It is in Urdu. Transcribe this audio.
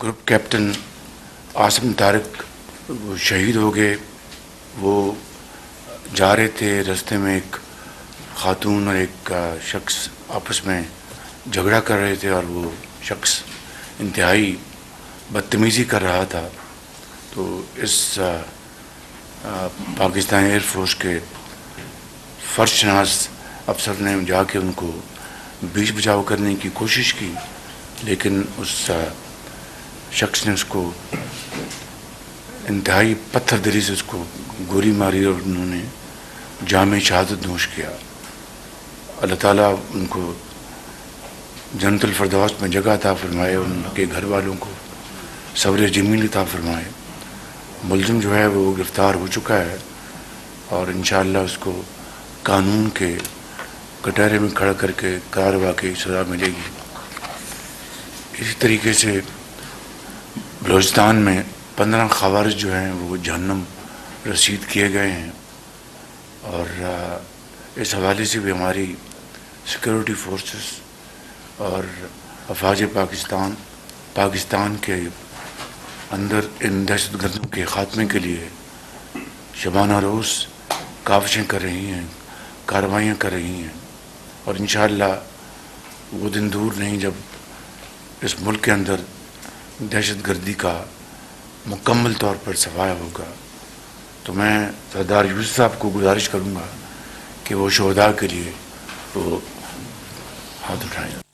گروپ کیپٹن عاصم طارق وہ شہید ہو گئے. وہ جا رہے تھے، راستے میں ایک خاتون اور ایک شخص آپس میں جھگڑا کر رہے تھے اور وہ شخص انتہائی بدتمیزی کر رہا تھا. تو اس پاکستان ایئر فورس کے فرض شناس افسر نے جا کے ان کو بیچ بچاؤ کرنے کی کوشش کی، لیکن اس شخص نے اس کو انتہائی پتھر دلی سے اس کو گولی ماری اور انہوں نے جام شہادت نوش کیا. اللہ تعالیٰ ان کو جنت الفردوس میں جگہ عطا فرمائے، ان کے گھر والوں کو صبر جمیل عطا فرمائے. ملزم جو ہے وہ گرفتار ہو چکا ہے اور انشاءاللہ اس کو قانون کے کٹہرے میں کھڑا کر کے کارروائی کی سزا ملے گی. اسی طریقے سے بلوچستان میں 15 خوارج جو ہیں وہ جہنم رسید کیے گئے ہیں، اور اس حوالے سے بھی ہماری سیکورٹی فورسز اور افواج پاکستان کے اندر ان دہشت گردوں کے خاتمے کے لیے شبانہ روز کاوشیں کر رہی ہیں، کارروائیاں کر رہی ہیں. اور انشاءاللہ وہ دن دور نہیں جب اس ملک کے اندر دہشت گردی کا مکمل طور پر صفایا ہوگا. تو میں سردار یوسف صاحب کو گزارش کروں گا کہ وہ شہداء کے لیے وہ ہاتھ اٹھائیں.